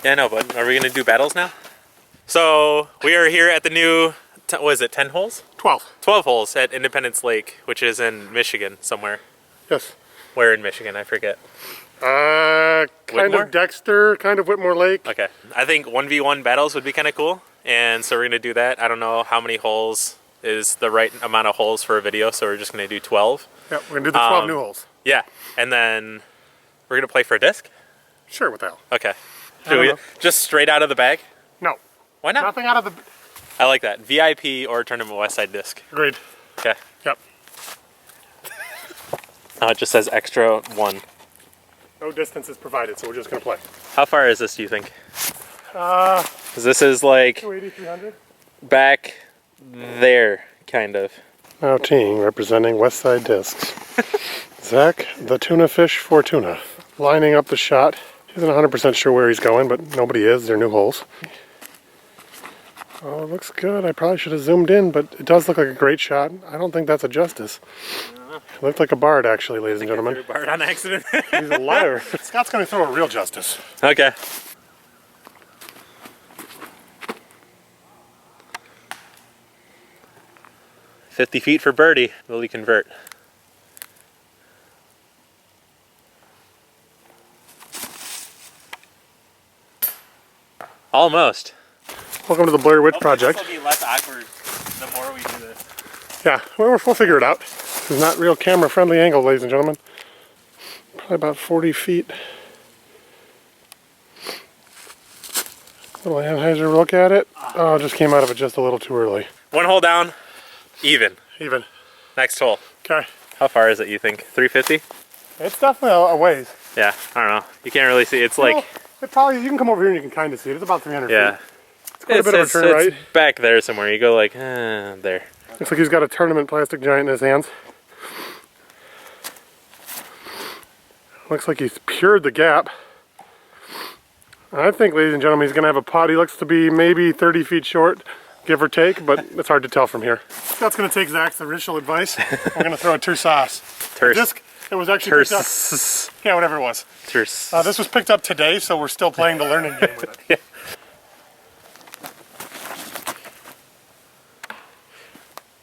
Yeah, no, but are we gonna do battles now? So we are here at the new, what is it, 10 holes? 12. 12 holes at Independence Lake, which is in Michigan somewhere. Yes. Where in Michigan? I forget. Kind Whitmore? of Dexter, kind of Whitmore Lake. Okay. I think 1v1 battles would be kind of cool. And so we're gonna do that. I don't know how many holes is the right amount of holes for a video, so we're just gonna do 12. Yeah, we're gonna do the 12 new holes. Yeah, and then we're gonna play for a disc? Sure, what the hell? Okay. Should we just straight out of the bag? No. Why not? Nothing out of the... I like that. VIP or Tournament Westside disc. Agreed. Okay. Yep. It just says extra 1. No distance is provided, so we're just gonna play. How far is this, do you think? 'Cause this is like 280, 300? back there, kind of. Now team representing Westside Discs. Zach, the tuna fish Fortuna, lining up the shot. He isn't 100% sure where he's going, but nobody is. They're new holes. Oh, it looks good. I probably should have zoomed in, but it does look like a great shot. I don't think that's a justice. It looked like a Bard, actually, ladies and gentlemen. Bard on accident. He's a liar. Scott's going to throw a real justice. Okay. $50 feet for birdie. Will he convert? Almost. Welcome to the Blair Witch Project. This will be less awkward the more we do this. Yeah, we'll figure it out. This is not real camera-friendly angle, ladies and gentlemen. Probably about 40 feet. Little Anheuser look at it. Oh, just came out of it just a little too early. 1 hole down, even. Even. Next hole. Okay. How far is it, you think? 350? It's definitely a ways. Yeah, I don't know. You can't really see. It's like... It probably, you can come over here and you can kind of see it. It's about 300 yeah. feet. It's quite a bit of a turn, right? It's back there somewhere. You go like, there. Looks like he's got a tournament plastic giant in his hands. Looks like he's pured the gap. I think, ladies and gentlemen, he's going to have a putt. He looks to be maybe 30 feet short, give or take, but it's hard to tell from here. That's going to take Zach's initial advice. We're going to throw a tersace. Disc. It was actually picked up. Yeah, whatever it was. This was picked up today, so we're still playing the learning game with it. Yeah.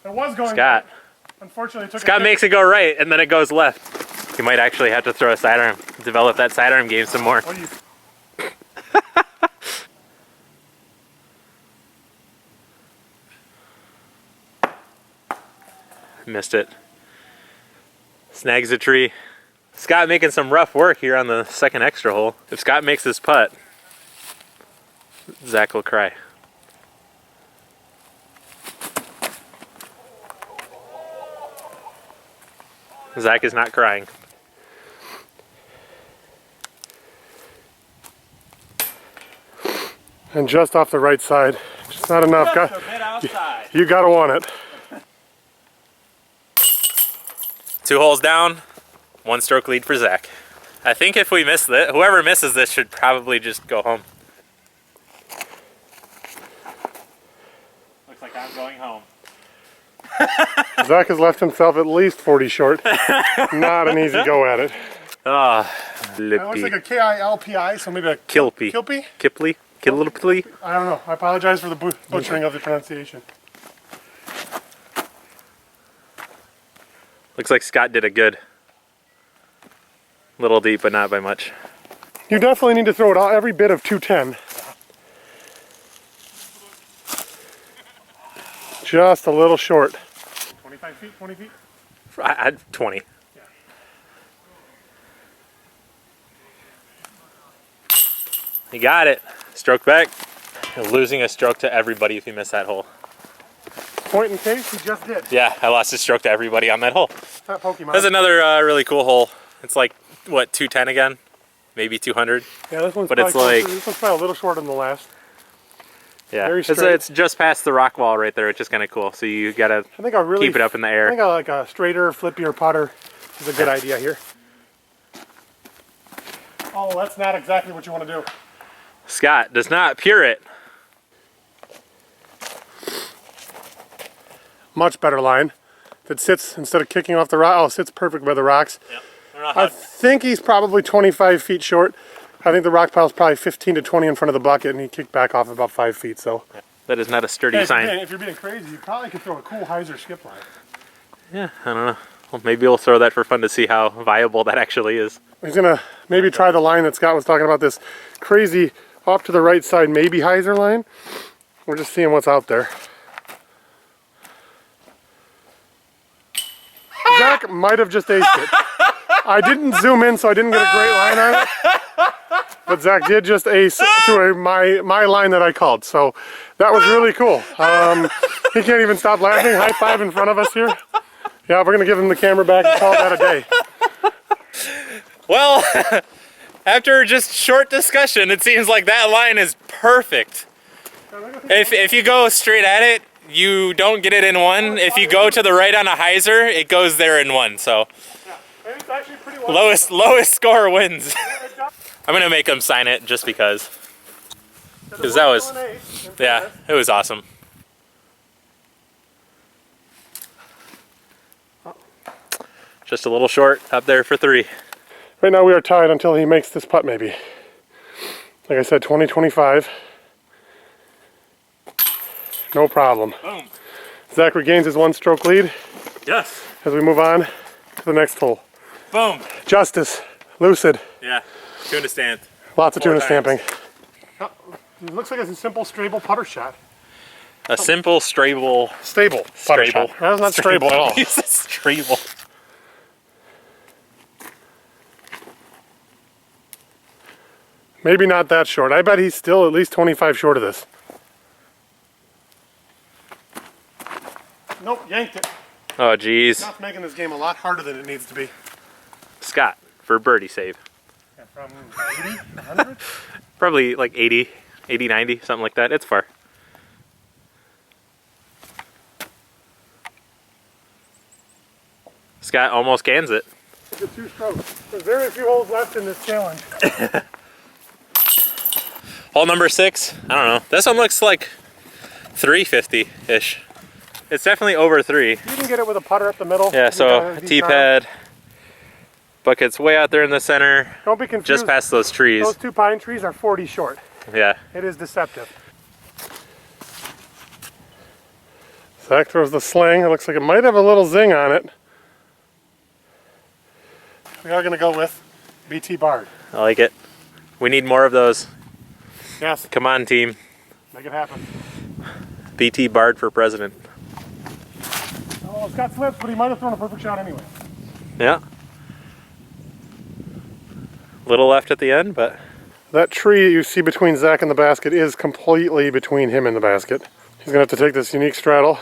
It was going Scott. right. Unfortunately, it took Scott makes it go right, and then it goes left. You might actually have to throw a sidearm. Develop that sidearm game some more. What do you... Missed it. Snags a tree. Scott making some rough work here on the second extra hole. If Scott makes this putt, Zach will cry. Zach is not crying. And just off the right side. Just not enough. You gotta want it. 2 holes down, 1 stroke lead for Zach. I think if we miss this, whoever misses this should probably just go home. Looks like I'm going home. Zach has left himself at least 40 short. Not an easy go at it. Ah, It looks like a K-I-L-P-I, so maybe a Kilpie. Kilpie? Kipley? Kilpie? I don't know. I apologize for the butchering of the pronunciation. Looks like Scott did a good. Little deep, but not by much. You definitely need to throw it out every bit of 210. Just a little short. 25 feet, 20 feet? I'd 20. Yeah. You got it. Stroke back. You're losing a stroke to everybody if you miss that hole. Point in case, he just did. Yeah, I lost a stroke to everybody on that hole. That Pokemon. That's another really cool hole. It's like, what, 210 again? Maybe 200? Yeah, this one's but probably it's like, this one's probably a little shorter than the last. Yeah, Very straight. it's just past the rock wall right there, which is kind of cool. So you gotta keep it up in the air. I think like a straighter, flippier putter is a good idea here. Oh, that's not exactly what you want to do. Scott does not pure it. Much better line. If it sits, instead of kicking off the rock, oh, it sits perfect by the rocks. Yep. I think he's probably 25 feet short. I think the rock pile's probably 15 to 20 in front of the bucket, and he kicked back off about 5 feet. So that is not a sturdy sign. If you're being crazy, you probably could throw a cool hyzer skip line. Yeah, I don't know. Well, maybe we'll throw that for fun to see how viable that actually is. He's gonna maybe try the line that Scott was talking about, this crazy off to the right side, maybe hyzer line. We're just seeing what's out there. Zach might have just aced it. I didn't zoom in, so I didn't get a great line on it. But Zach did just ace to my line that I called, so that was really cool. He can't even stop laughing. High five in front of us here. Yeah, we're gonna give him the camera back and call that a day. Well, after just short discussion, it seems like that line is perfect. If you go straight at it, you don't get it in one. If you go to the right on a hyzer, it goes there in one. So It's actually pretty lowest score wins. I'm gonna make him sign it just because that was, yeah, it was awesome. Just a little short up there for 3. Right now we are tied until he makes this putt maybe. Like I said, 20-25. No problem. Boom. Zach regains his 1-stroke lead. Yes. As we move on to the next hole. Boom. Justice. Lucid. Yeah. Tuna stamp. Lots of 4 tuna times. stamping. It looks like it's a simple strable putter shot. A simple stable putter shot. That's not strable at all. He said stable. Maybe not that short. I bet he's still at least 25 short of this. Nope, yanked it. Oh, geez. Scott's making this game a lot harder than it needs to be. Scott for birdie save. Yeah, from 80, 100? Probably like 80, 90, something like that. It's far. Scott almost cans it. Look at 2 strokes. There's very few holes left in this challenge. Hole number 6. I don't know. This one looks like 350-ish. It's definitely over 3. You can get it with a putter up the middle. Yeah, so T-pad. Bucket's way out there in the center. Don't be confused. Just past those trees. Those 2 pine trees are 40 short. Yeah. It is deceptive. Zach throws the sling. It looks like it might have a little zing on it. We are going to go with BT Bard. I like it. We need more of those. Yes. Come on, team. Make it happen. BT Bard for president. Oh, Scott slipped, but he might have thrown a perfect shot anyway. Yeah. Little left at the end, but... That tree you see between Zach and the basket is completely between him and the basket. He's going to have to take this unique straddle.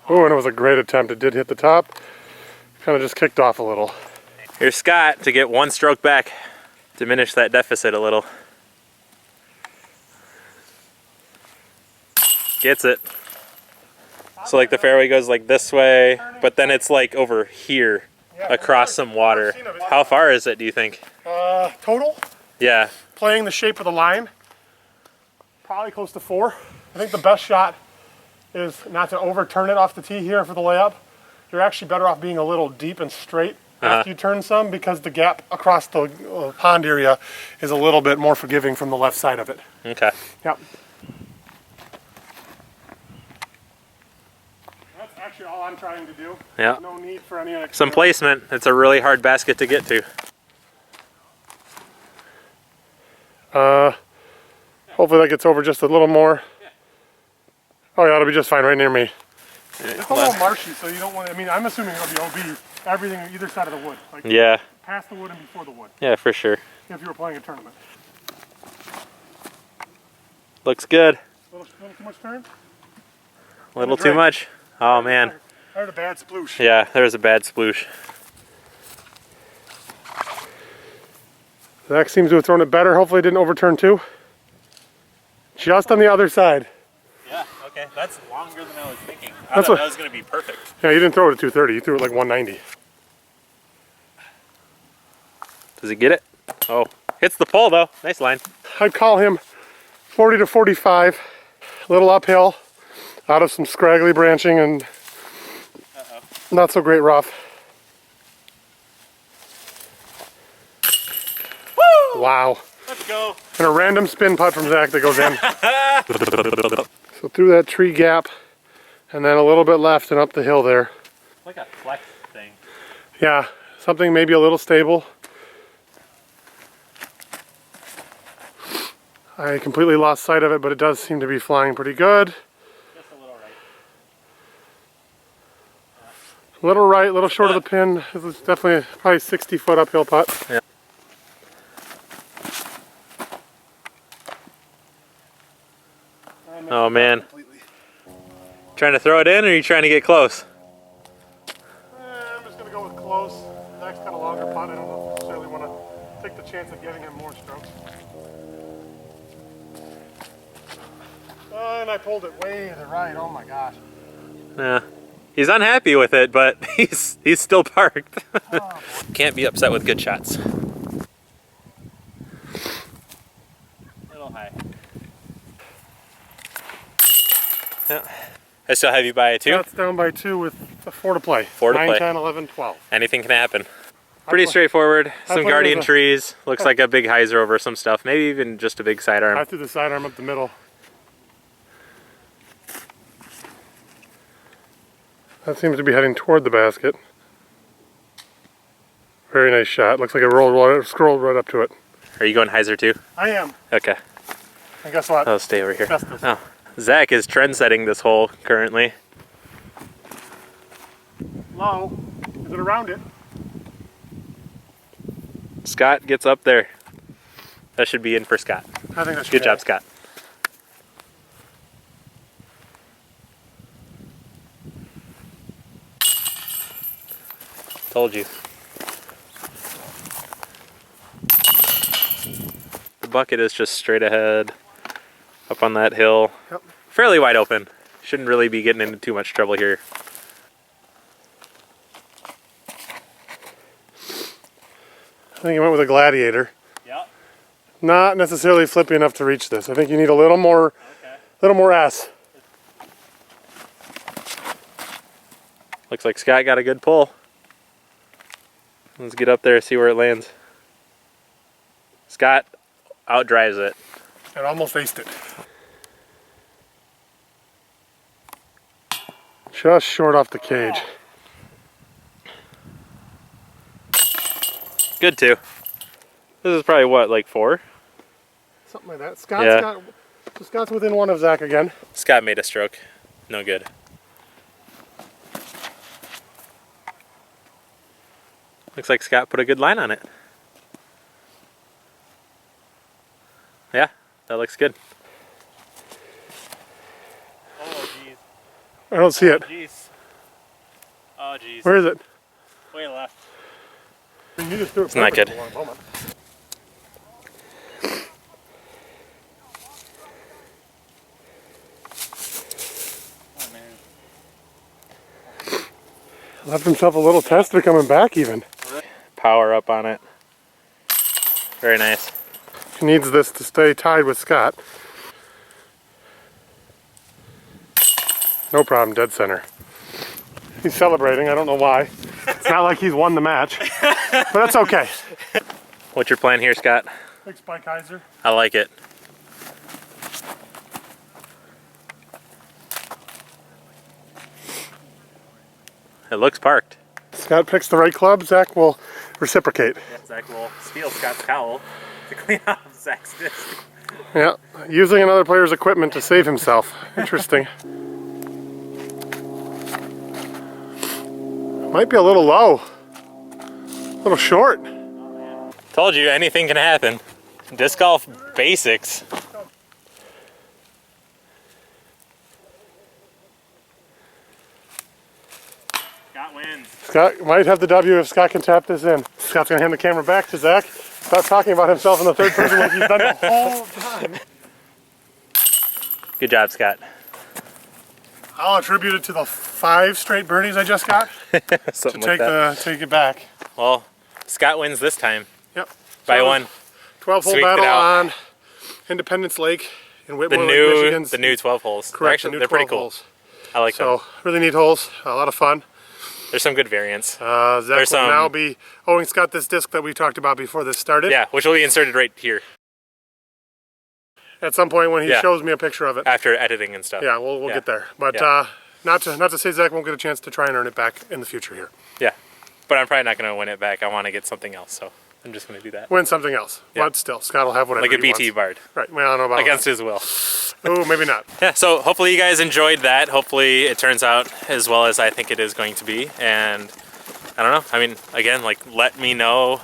Oh, and it was a great attempt. It did hit the top. Kind of just kicked off a little. Here's Scott to get 1 stroke back. Diminish that deficit a little. Gets it. So like the fairway goes like this way, but then it's like over here, across some water. How far is it, do you think? Total, Yeah. playing the shape of the line, probably close to 4. I think the best shot is not to overturn it off the tee here for the layup. You're actually better off being a little deep and straight after you turn some, because the gap across the pond area is a little bit more forgiving from the left side of it. Okay. Yep. That's actually all I'm trying to do. Yeah. No need for any extra. Some placement. It's a really hard basket to get to. Hopefully that gets over just a little more. Oh yeah, it'll be just fine right near me. It's a little marshy, so you don't want to, I mean, I'm assuming it'll be OB, everything on either side of the wood. Like Yeah. past the wood and before the wood, Yeah, for sure. if you were playing a tournament. Looks good. Little too much turn? A little too much. Oh man. I heard a bad sploosh. Yeah, there was a bad sploosh. Zach seems to have thrown it better. Hopefully it didn't overturn too. Just on the other side. Yeah, okay. That's longer than I was thinking. I thought that was going to be perfect. Yeah, you didn't throw it at 230. You threw it like 190. Does he get it? Oh, hits the pole though. Nice line. I'd call him 40 to 45. A little uphill, out of some scraggly branching and not so great rough. Wow. Let's go. And a random spin putt from Zach that goes in. So through that tree gap, and then a little bit left and up the hill there. Like a flex thing. Yeah, something maybe a little stable. I completely lost sight of it, but it does seem to be flying pretty good. Just a little right. A little right, a little short of the pin. This is definitely probably 60-foot uphill putt. Yeah. Oh man. Trying to throw it in, or are you trying to get close? I'm just going to go with close. Zach's got a longer putt. I don't necessarily want to take the chance of giving him more strokes. And I pulled it way to the right. Oh my gosh. Yeah. He's unhappy with it, but he's still parked. Oh. Can't be upset with good shots. Little high. Yeah. I still have you by a 2. That's down by 2 with a 4 to play. 4 to 9, play. 10, 11, 12. Anything can happen. Pretty straightforward. Some guardian trees. Looks like a big hyzer over some stuff. Maybe even just a big sidearm. I threw the sidearm up the middle. That seems to be heading toward the basket. Very nice shot. Looks like it scrolled right up to it. Are you going hyzer too? I am. Okay. And guess what? I'll stay over here. Festus. Oh. Zach is trend setting this hole currently. Low. Is it around it? Scott gets up there. That should be in for Scott. I think that's good job, Scott. Told you. The bucket is just straight ahead, up on that hill. Yep. Fairly wide open. Shouldn't really be getting into too much trouble here. I think he went with a gladiator. Yep. Not necessarily flippy enough to reach this. I think you need a little more, S. Looks like Scott got a good pull. Let's get up there and see where it lands. Scott outdrives it. It almost aced it. Just short off the cage. Good too. This is probably what, like 4? Something like that. Scott's within 1 of Zach again. Scott made a stroke. No good. Looks like Scott put a good line on it. Yeah, that looks good. Oh, jeez. I don't see it. Jeez. Oh, jeez. Where is it? Way left. You just threw it. It's not good. Oh, man. Left himself a little tester coming back even. Power up on it. Very nice. He needs this to stay tied with Scott. No problem, dead center. He's celebrating, I don't know why. It's not like he's won the match, but that's okay. What's your plan here, Scott? Big spike hyzer. I like it. It looks parked. Scott picks the right club, Zach will reciprocate. Yeah, Zach will steal Scott's towel to clean off Zach's disc. Yeah, using another player's equipment to save himself. Interesting. Might be a little low. A little short. Told you, anything can happen. Disc golf basics. Scott wins. Scott might have the W if Scott can tap this in. Scott's gonna hand the camera back to Zach. Stop talking about himself in the third person like he's done the whole time. Good job, Scott. I'll attribute it to the 5 straight birdies I just got. Something to like that. take it back. Well, Scott wins this time. Yep. By 1. 12-hole Squeaked it battle out. on Independence Lake in The Whitmore, new, Michigan's. the new 12 holes. Correct, Actually, the new they're pretty 12 cool. holes. I like them. So, really neat holes. A lot of fun. There's some good variants. Zach There's will some- now be... Oh, he's got this disc that we talked about before this started. Yeah, which will be inserted right here At some point when he Yeah. shows me a picture of it. after editing and stuff. Yeah, we'll Yeah. get there. But Yeah. not to say Zach won't get a chance to try and earn it back in the future here. Yeah, but I'm probably not going to win it back. I want to get something else, so I'm just going to do that. Win something else. Yeah. But still, Scott will have whatever Like a he BT wants. Bard. Right, well, I don't know about Against his will. Oh, maybe not. Yeah, so hopefully you guys enjoyed that. Hopefully it turns out as well as I think it is going to be. And I don't know. I mean, again, like, let me know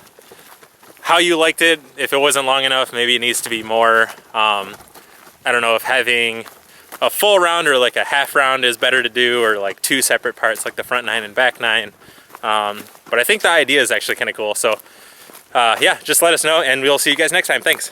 how you liked it. If it wasn't long enough, maybe it needs to be more. I don't know if having a full round or like a half round is better to do, or like two separate parts, like the front 9 and back 9. But I think the idea is actually kind of cool. So yeah, just let us know and we'll see you guys next time. Thanks.